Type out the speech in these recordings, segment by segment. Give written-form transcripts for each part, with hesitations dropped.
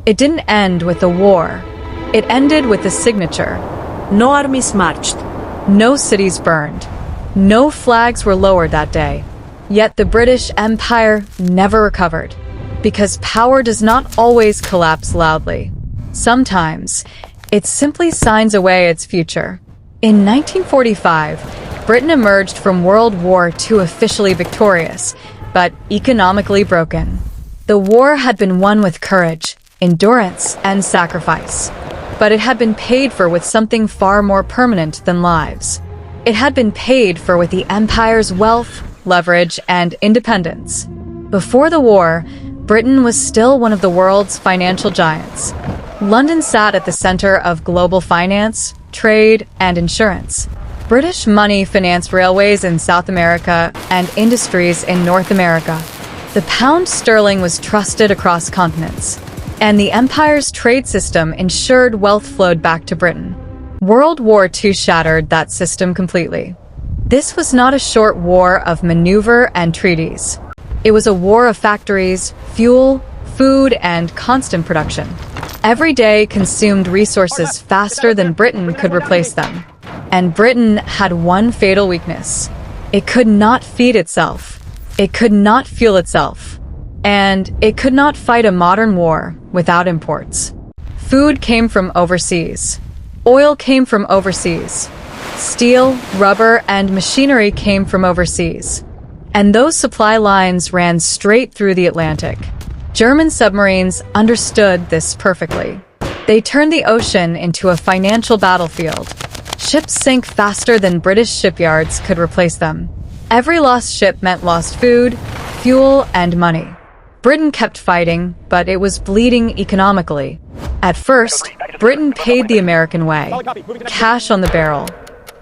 It didn't end with a war. It ended with a signature. No armies marched. No cities burned. No flags were lowered that day. Yet the British Empire never recovered. Because power does not always collapse loudly. Sometimes, it simply signs away its future. In 1945, Britain emerged from World War II officially victorious, but economically broken. The war had been won with courage, endurance, and sacrifice. But it had been paid for with something far more permanent than lives. It had been paid for with the empire's wealth, leverage, and independence. Before the war, Britain was still one of the world's financial giants. London sat at the center of global finance, trade, and insurance. British money financed railways in South America and industries in North America. The pound sterling was trusted across continents, and the empire's trade system ensured wealth flowed back to Britain. World War II shattered that system completely. This was not a short war of maneuver and treaties. It was a war of factories, fuel, food, and constant production. Every day consumed resources faster than Britain could replace them. And Britain had one fatal weakness. It could not feed itself. It could not fuel itself. And it could not fight a modern war without imports. Food came from overseas. Oil came from overseas. Steel, rubber, and machinery came from overseas. And those supply lines ran straight through the Atlantic. German submarines understood this perfectly. They turned the ocean into a financial battlefield. Ships sank faster than British shipyards could replace them. Every lost ship meant lost food, fuel, and money. Britain kept fighting, but it was bleeding economically. At first, Britain paid the American way. Cash on the barrel.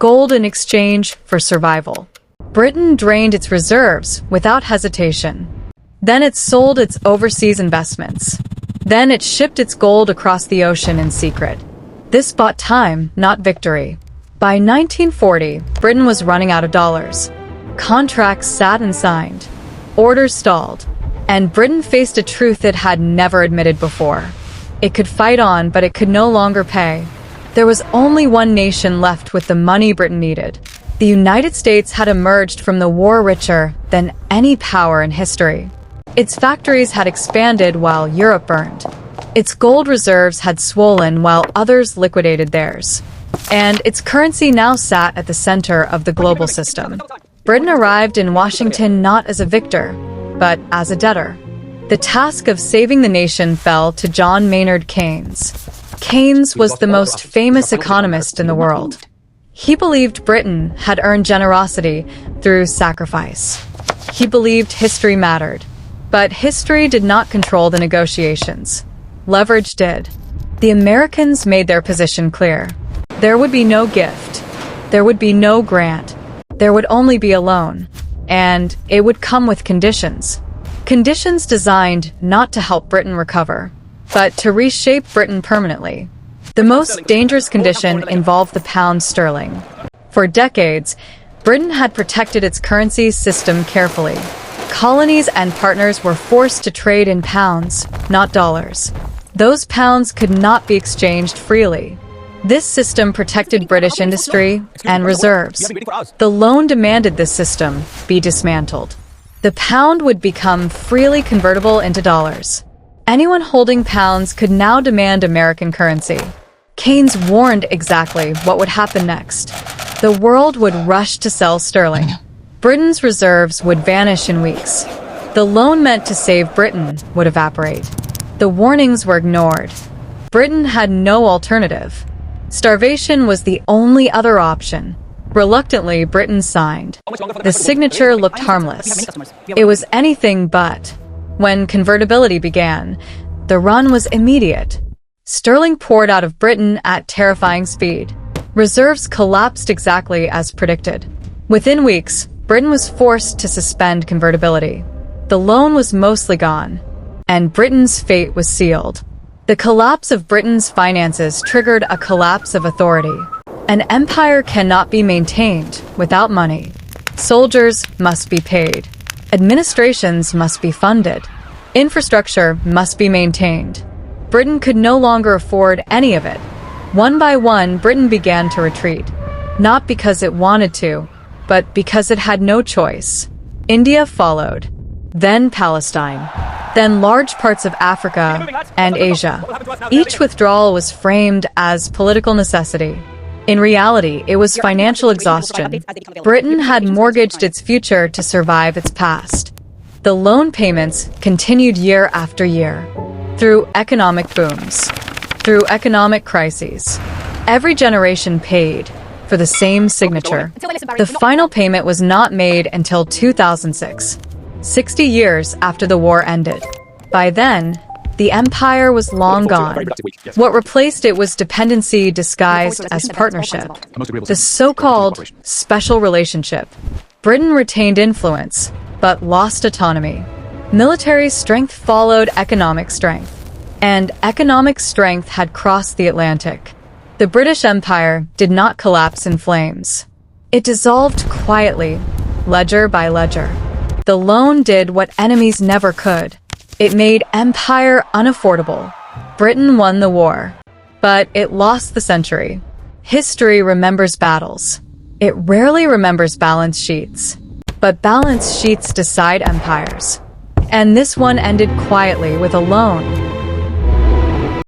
Gold in exchange for survival. Britain drained its reserves without hesitation. Then it sold its overseas investments. Then it shipped its gold across the ocean in secret. This bought time, not victory. By 1940, Britain was running out of dollars. Contracts sat unsigned. Orders stalled. And Britain faced a truth it had never admitted before. It could fight on, but it could no longer pay. There was only one nation left with the money Britain needed. The United States had emerged from the war richer than any power in history. Its factories had expanded while Europe burned. Its gold reserves had swollen while others liquidated theirs. And its currency now sat at the center of the global system. Britain arrived in Washington not as a victor, but as a debtor. The task of saving the nation fell to John Maynard Keynes. Keynes was the most famous economist in the world. He believed Britain had earned generosity through sacrifice. He believed history mattered. But history did not control the negotiations. Leverage did. The Americans made their position clear. There would be no gift. There would be no grant. There would only be a loan. And it would come with conditions. Conditions designed not to help Britain recover, but to reshape Britain permanently. The most dangerous condition involved the pound sterling. For decades, Britain had protected its currency system carefully. Colonies and partners were forced to trade in pounds, not dollars. Those pounds could not be exchanged freely. This system protected British industry and reserves. The loan demanded this system be dismantled. The pound would become freely convertible into dollars. Anyone holding pounds could now demand American currency. Keynes warned exactly what would happen next. The world would rush to sell sterling. Britain's reserves would vanish in weeks. The loan meant to save Britain would evaporate. The warnings were ignored. Britain had no alternative. Starvation was the only other option. Reluctantly, Britain signed. The signature looked harmless. It was anything but. When convertibility began, the run was immediate. Sterling poured out of Britain at terrifying speed. Reserves collapsed exactly as predicted. Within weeks, Britain was forced to suspend convertibility. The loan was mostly gone, and Britain's fate was sealed. The collapse of Britain's finances triggered a collapse of authority. An empire cannot be maintained without money. Soldiers must be paid. Administrations must be funded. Infrastructure must be maintained. Britain could no longer afford any of it. One by one, Britain began to retreat. Not because it wanted to, but because it had no choice. India followed, then Palestine, then large parts of Africa and Asia. Each withdrawal was framed as political necessity. In reality, it was financial exhaustion. Britain had mortgaged its future to survive its past. The loan payments continued year after year, through economic booms, through economic crises. Every generation paid for the same signature. The final payment was not made until 2006, 60 years after the war ended. By then, the empire was long gone. What replaced it was dependency disguised as partnership. The so-called special relationship. Britain retained influence, but lost autonomy. Military strength followed economic strength, and economic strength had crossed the Atlantic. The British Empire did not collapse in flames. It dissolved quietly, ledger by ledger. The loan did what enemies never could. It made empire unaffordable. Britain won the war, but it lost the century. History remembers battles. It rarely remembers balance sheets. But balance sheets decide empires. And this one ended quietly with a loan.